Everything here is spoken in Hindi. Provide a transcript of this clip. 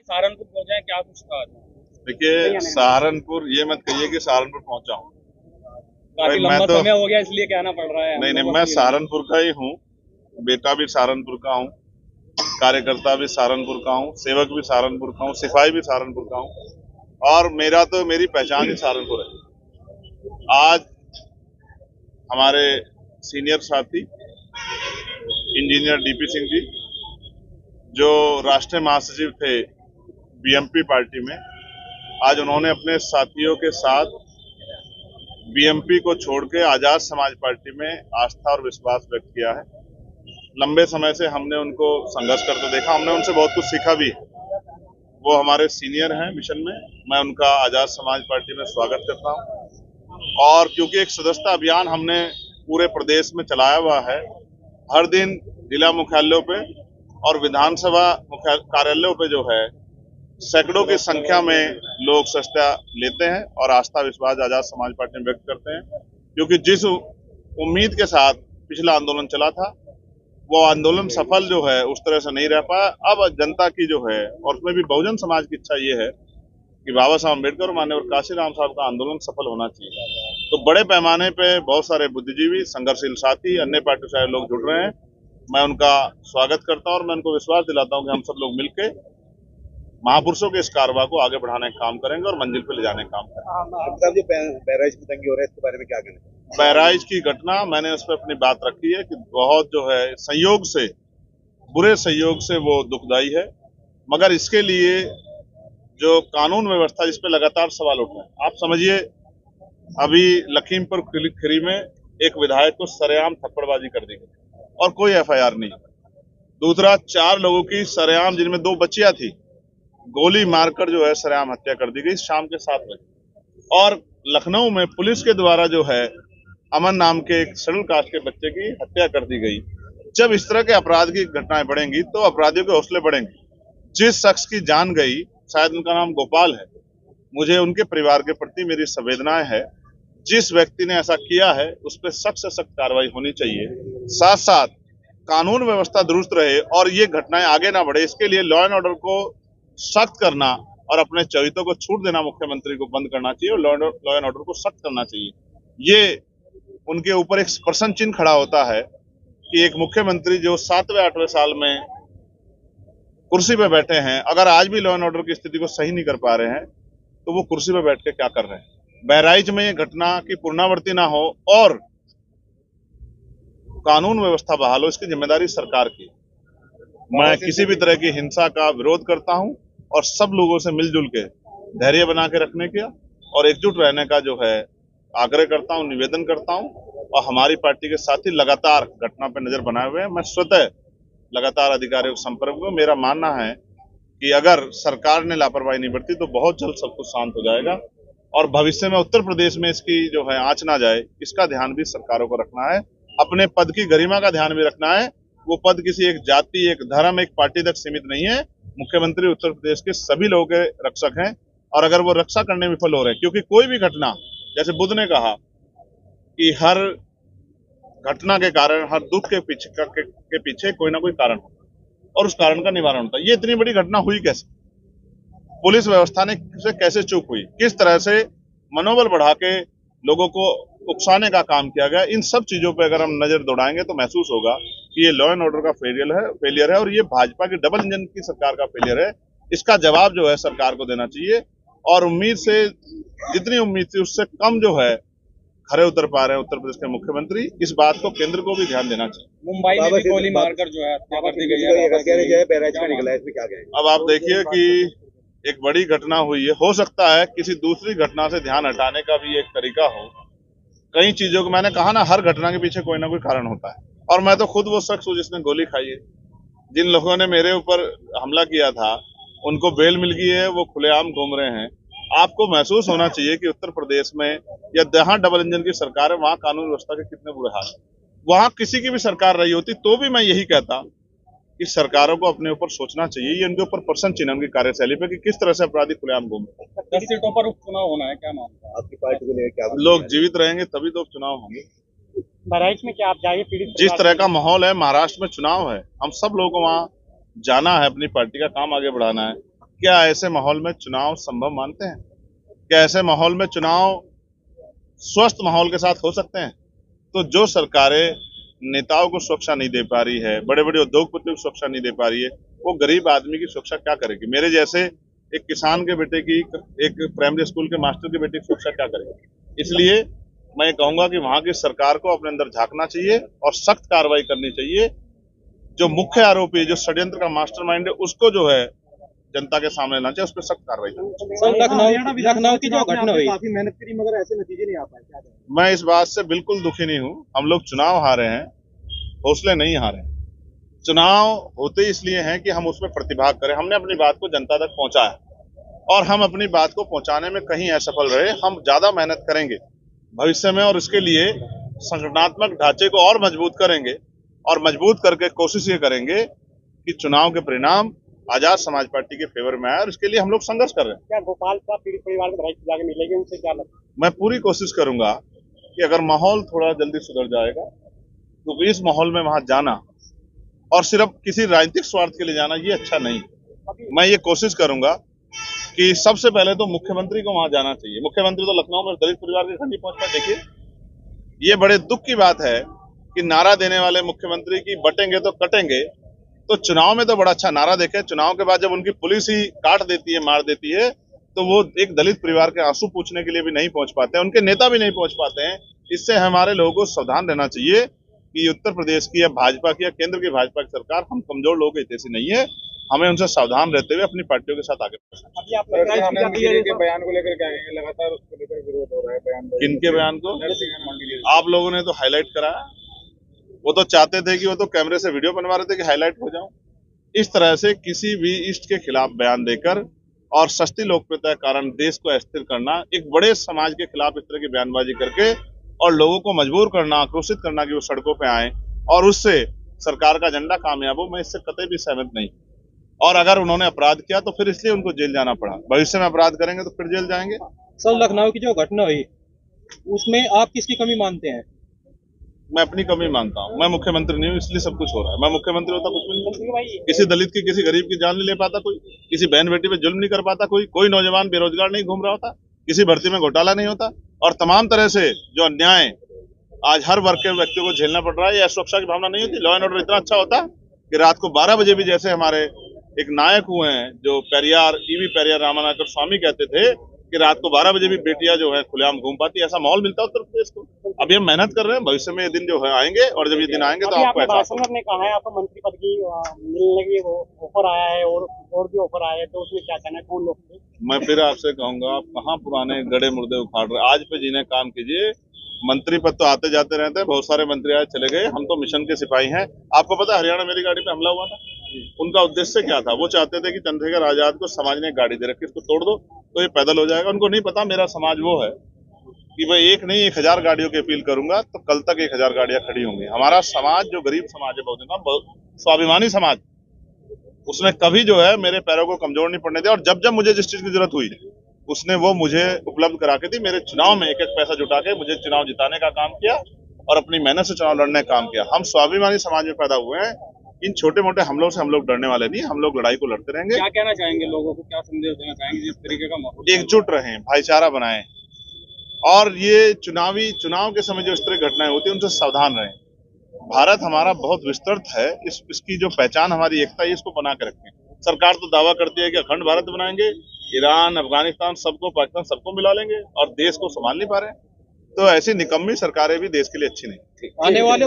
सहारनपुर पहुंचे हैं, क्या कुछ कहा? देखिए, सहारनपुर ये मत कहिए कि सहारनपुर पहुंचा हूँ। काफी लंबा समय हो गया इसलिए कहना पड़ रहा है। नहीं, मैं सहारनपुर का ही हूँ, बेटा भी सहारनपुर का हूँ, कार्यकर्ता भी सहारनपुर का हूँ, सेवक भी सहारनपुर का हूँ, सिपाही भी सहारनपुर का हूँ और मेरी पहचान ही सहारनपुर है। आज हमारे सीनियर साथी इंजीनियर डीपी सिंह जी, जो राष्ट्रीय महासचिव थे बीएमपी पार्टी में, आज उन्होंने अपने साथियों के साथ बीएमपी को छोड़ के आजाद समाज पार्टी में आस्था और विश्वास व्यक्त किया है। लंबे समय से हमने उनको संघर्ष करते देखा, हमने उनसे बहुत कुछ सीखा भी। वो हमारे सीनियर हैं मिशन में, मैं उनका आजाद समाज पार्टी में स्वागत करता हूं। और क्योंकि एक सदस्यता अभियान हमने पूरे प्रदेश में चलाया हुआ है, हर दिन जिला मुख्यालयों पे और विधानसभा कार्यालयों पे जो है सैकड़ों की संख्या में लोग सदस्यता लेते हैं और आस्था विश्वास आजाद समाज पार्टी में व्यक्त करते हैं, क्योंकि जिस उम्मीद के साथ पिछला आंदोलन चला था वो आंदोलन सफल जो है उस तरह से नहीं रह पाया। अब जनता की जो है, और उसमें भी बहुजन समाज की इच्छा ये है कि बाबा साहब अम्बेडकर और माननीय काशीराम साहब का आंदोलन सफल होना चाहिए। तो बड़े पैमाने पे बहुत सारे बुद्धिजीवी, संघर्षशील साथी, अन्य पार्टी से लोग जुड़ रहे हैं। मैं उनका स्वागत करता हूं और मैं उनको विश्वास दिलाता हूं कि हम सब लोग मिलकर महापुरुषों के इस कारवा को आगे बढ़ाने का काम करेंगे और मंजिल पे ले जाने का काम करेंगे। बैराज में दंगे हो रहे हैं, इसके बारे में क्या कहना? बैराज की घटना, मैंने उस पर अपनी बात रखी है कि बहुत जो है संयोग से, बुरे संयोग से वो दुखदाई है, मगर इसके लिए जो कानून व्यवस्था जिस पे लगातार सवाल उठ रहे हैं, आप समझिए अभी लखीमपुर खीरी में एक विधायक को सरेआम थप्पड़बाजी कर दी गई और कोई एफआईआर नहीं। दूसरा, 4 लोगों की सरेआम, जिनमें 2 बच्चियां थी, गोली मारकर जो है सरेआम हत्या कर दी गई शाम के 7 बजे। और लखनऊ में पुलिस के द्वारा जो है अमन नाम के एक शेड्यूल कास्ट के बच्चे की हत्या कर दी गई। जब इस तरह के अपराध की घटनाएं बढ़ेंगी तो अपराधियों के हौसले बढ़ेंगे। जिस शख्स की जान गई, शायद उनका नाम गोपाल है, मुझे उनके परिवार के प्रति मेरी संवेदनाएं है। जिस व्यक्ति ने ऐसा किया है उस पर सख्त से सख्त कार्रवाई होनी चाहिए। साथ साथ कानून व्यवस्था दुरुस्त रहे और ये घटनाएं आगे ना बढ़े, इसके लिए लॉ एंड ऑर्डर को सख्त करना और अपने चरित्रों को छूट देना मुख्यमंत्री को बंद करना चाहिए और लॉ एंड ऑर्डर को सख्त करना चाहिए। ये उनके ऊपर एक प्रश्न चिन्ह खड़ा होता है कि एक मुख्यमंत्री जो 7वें 8वें साल में कुर्सी पे बैठे हैं, अगर आज भी लॉ एंड ऑर्डर की स्थिति को सही नहीं कर पा रहे हैं तो वो कुर्सी पे बैठ के क्या कर रहे हैं। बहराइच में ये घटना की पुनरावृत्ति ना हो और कानून व्यवस्था बहाल हो, इसकी जिम्मेदारी सरकार की। मैं किसी भी तरह की हिंसा का विरोध करता हूं और सब लोगों से मिलजुल के धैर्य बना के रखने का और एकजुट रहने का जो है आग्रह करता हूं, निवेदन करता हूं। और हमारी पार्टी के साथी लगातार घटना पर नजर बनाए हुए हैं। मैं स्वतः लगातार अधिकारियों के संपर्क में, मेरा मानना है कि अगर सरकार ने लापरवाही नहीं बरती तो बहुत जल्द सब कुछ शांत हो जाएगा और भविष्य में उत्तर प्रदेश में इसकी जो है आंच ना जाए, इसका ध्यान भी सरकारों को रखना है। अपने पद की गरिमा का ध्यान भी रखना है। वो पद किसी एक जाति, एक धर्म, एक पार्टी तक सीमित नहीं है। मुख्यमंत्री उत्तर प्रदेश के सभी लोगों के रक्षक हैं और अगर वो रक्षा करने में विफल हो रहे हैं, क्योंकि कोई भी घटना, जैसे बुद्ध ने कहा कि हर घटना के कारण, हर दुख के पीछे कोई ना कोई कारण होता है और उस कारण का निवारण होता है। ये इतनी बड़ी घटना हुई कैसे? पुलिस व्यवस्था ने कैसे चूक हुई? किस तरह से मनोबल बढ़ा के लोगों को उकसाने का काम किया गया? इन सब चीजों पे अगर हम नजर दौड़ाएंगे तो महसूस होगा कि ये लॉ एंड ऑर्डर का फेलियर है और ये भाजपा की डबल इंजन की सरकार का फेलियर है। इसका जवाब जो है सरकार को देना चाहिए और उम्मीद से, जितनी उम्मीद थी उससे कम जो है खरे उतर पा रहे हैं उत्तर प्रदेश के मुख्यमंत्री। इस बात को केंद्र को भी ध्यान देना चाहिए। मुंबई में भी गोली मारकर जो है हत्या कर दी गई है। अब आप देखिए कि एक बड़ी घटना हुई है, हो सकता है किसी दूसरी घटना से ध्यान हटाने का भी एक तरीका हो। कई चीजों को, मैंने कहा ना, हर घटना के पीछे कोई ना कोई कारण होता है और मैं तो खुद वो शख्स हूं जिसने गोली खाई है। जिन लोगों ने मेरे ऊपर हमला किया था उनको बेल मिल गई है, वो खुलेआम घूम रहे हैं। आपको महसूस होना चाहिए कि उत्तर प्रदेश में या जहां डबल इंजन की सरकार है वहां कानून व्यवस्था के कितने बुरे हाल है। वहां किसी की भी सरकार रही होती तो भी मैं यही कहता कि सरकारों को अपने ऊपर सोचना चाहिए। ये उनके ऊपर प्रश्न चिन्ह उनकी कार्यशैली पे कि किस तरह से अपराधी खुलेआम घूम रहे हैं। 10 सीटों पर उपचुनाव होना है, क्या मानते हैं? आपकी पार्टी को लेकर क्या लोग जीवित रहेंगे तभी तो चुनाव होंगे। बहराइच में क्या आप जाइए? पीड़ित जिस तरह का माहौल है, महाराष्ट्र में चुनाव है, हम सब लोगों को वहां जाना है, अपनी पार्टी का काम आगे बढ़ाना है। क्या ऐसे माहौल में चुनाव संभव मानते हैं? क्या ऐसे माहौल में चुनाव स्वस्थ माहौल के साथ हो सकते हैं? तो जो सरकारें नेताओं को सुरक्षा नहीं दे पा रही है, बड़े बड़े उद्योगपतियों को सुरक्षा नहीं दे पा रही है, वो गरीब आदमी की सुरक्षा क्या करेगी? मेरे जैसे एक किसान के बेटे की, एक प्राइमरी स्कूल के मास्टर के बेटे की सुरक्षा क्या करेगी? इसलिए मैं कहूंगा कि वहां की सरकार को अपने अंदर झांकना चाहिए और सख्त कार्रवाई करनी चाहिए। जो मुख्य आरोपी, जो षड्यंत्र का मास्टरमाइंड है, उसको जो है जनता के सामने लाना चाहिए, उस पर सख्त कार्रवाई करनी चाहिए। सर, लखनऊ की जो घटना हुई, काफी मेहनत करी मगर ऐसे नतीजे नहीं आ पाए, क्या करें? मैं इस बात से बिल्कुल दुखी नहीं हूं। हम लोग चुनाव हारे हैं, हौसले नहीं हारे हैं। चुनाव होते इसलिए हैं कि हम उसमें प्रतिभाग करें। हमने अपनी बात को जनता तक पहुंचाया और हम अपनी बात को पहुंचाने में कहीं असफल रहे। हम ज्यादा मेहनत करेंगे भविष्य में और इसके लिए संगठनात्मक ढांचे को और मजबूत करेंगे और मजबूत करके कोशिश ये करेंगे कि चुनाव के परिणाम आजाद समाज पार्टी के फेवर में आए और इसके लिए हम लोग संघर्ष कर रहे हैं। क्या गोपाल का पीड़ित परिवार को जाके मिलेगी, उनसे क्या लगता है? मैं पूरी कोशिश करूंगा कि अगर माहौल थोड़ा जल्दी सुधर जाएगा तो इस माहौल में वहां जाना और सिर्फ किसी राजनीतिक स्वार्थ के लिए जाना ये अच्छा नहीं। मैं ये कोशिश करूंगा कि सबसे पहले तो मुख्यमंत्री को वहां जाना चाहिए। मुख्यमंत्री तो लखनऊ में दलित परिवार के घर नहीं पहुंच पाए। देखिए, ये बड़े दुख की बात है कि नारा देने वाले मुख्यमंत्री की बटेंगे तो कटेंगे, तो चुनाव में तो बड़ा अच्छा नारा देखे, चुनाव के बाद जब उनकी पुलिस ही काट देती है, मार देती है, तो वो एक दलित परिवार के आंसू पूछने के लिए भी नहीं पहुंच पाते हैं, उनके नेता भी नहीं पहुंच पाते हैं। इससे हमारे लोगों को सावधान रहना चाहिए कि उत्तर प्रदेश की या भाजपा की या केंद्र की भाजपा की सरकार हम कमजोर लोग ऐसी नहीं है। हमें उनसे सावधान रहते हुए अपनी पार्टियों के साथ आगे बढ़ना। अभी आप लखनऊ के बयान को लेकर क्या कहेंगे? लगातार उसको लेकर विरोध हो रहा है, बयान किनके बयान को आप लोगों ने तो हाईलाइट कराया। वो तो चाहते थे कि वो तो कैमरे से वीडियो बनवा रहे थे कि हाईलाइट हो जाऊं। इस तरह से किसी भी इष्ट के खिलाफ बयान देकर और सस्ती लोकप्रियता के कारण देश को अस्थिर करना, एक बड़े समाज के खिलाफ इस तरह की बयानबाजी करके और लोगों को मजबूर करना, आक्रोशित करना कि वो सड़कों पे आए और उससे सरकार का एजेंडा कामयाब हो, मैं इससे कतई भी सहमत नहीं। और अगर उन्होंने अपराध किया तो फिर इसलिए उनको जेल जाना पड़ा। भविष्य में अपराध करेंगे तो फिर जेल जाएंगे। सर, लखनऊ की जो घटना हुई उसमें आप किसकी कमी मानते हैं? मैं अपनी कमी मानता हूँ। मैं मुख्यमंत्री नहीं हूँ, इसलिए सब कुछ हो रहा है। मैं मुख्यमंत्री होता कुछ भी नहीं। किसी दलित की, किसी गरीब की जान नहीं ले पाता कोई, किसी बहन बेटी पे जुल्म नहीं कर पाता कोई नौजवान बेरोजगार नहीं घूम रहा होता, किसी भर्ती में घोटाला नहीं होता और तमाम तरह से जो अन्याय आज हर वर्ग के व्यक्ति को झेलना पड़ रहा है, यह सुरक्षा की भावना नहीं होती। लॉ एंड ऑर्डर इतना अच्छा होता कि रात को 12 बजे भी, जैसे हमारे एक नायक हुए हैं जो पेरियार, ईवी पेरियार रामानायकर स्वामी कहते थे कि रात को 12 बजे भी बेटियां जो है खुलेआम घूम पाती, ऐसा माहौल मिलता है उत्तर प्रदेश को। अभी हम मेहनत कर रहे हैं, भविष्य में ये दिन जो है आएंगे और जब ये दिन आएंगे तो आपको एहसास होगा। आपने कहा है आपको मंत्री पद की मिलने की ऑफर आया है और भी ऑफर आया है, तो उसमें क्या कहना है? कौन लोग? मैं फिर आपसे कहूंगा, आप कहाँ पुराने गड़े मुर्दे उखाड़ रहे, आज पे जिन्हें काम कीजिए। मंत्री पद तो आते जाते रहते हैं, बहुत सारे मंत्री आए चले गए, हम तो मिशन के सिपाही हैं। आपको पता है हरियाणा मेरी गाड़ी पे हमला हुआ था, उनका उद्देश्य क्या था? वो चाहते थे कि चंद्रशेखर आजाद को समाज ने गाड़ी दे रखी, इसको तोड़ दो तो ये पैदल हो जाएगा। उनको नहीं पता मेरा समाज वो है कि मैं एक नहीं 1000 गाड़ियों की अपील करूंगा तो कल तक 1000 गाड़ियां खड़ी होंगी। हमारा समाज जो गरीब समाज है, बहुत स्वाभिमानी समाज, उसने कभी जो है मेरे पैरों को कमजोर नहीं पड़ने दिया और जब जब मुझे जिस चीज की जरूरत हुई उसने वो मुझे उपलब्ध करा के दी। मेरे चुनाव में एक एक पैसा जुटा के मुझे चुनाव जिताने का काम किया और अपनी मेहनत से चुनाव लड़ने का काम किया। हम स्वाभिमानी समाज में पैदा हुए हैं, इन छोटे मोटे हमलों से हम लोग डरने वाले नहीं, हम लोग लड़ाई को लड़ते रहेंगे। क्या कहना चाहेंगे लोगों को, क्या संदेश देना चाहेंगे जिस तरीके का माहौल? एकजुट रहें, भाईचारा बनाएं और ये चुनाव के समय जो इस तरह घटनाएं होती है उनसे सावधान रहें। भारत हमारा बहुत विस्तृत है, इसकी जो पहचान हमारी एकता है इसको बना के रखें। सरकार तो दावा करती है कि अखंड भारत बनाएंगे, ईरान, अफगानिस्तान सबको, पाकिस्तान सबको मिला लेंगे और देश को संभाल नहीं पा रहे। तो ऐसी निकम्मी सरकारें भी देश के लिए अच्छी नहीं। आने वाले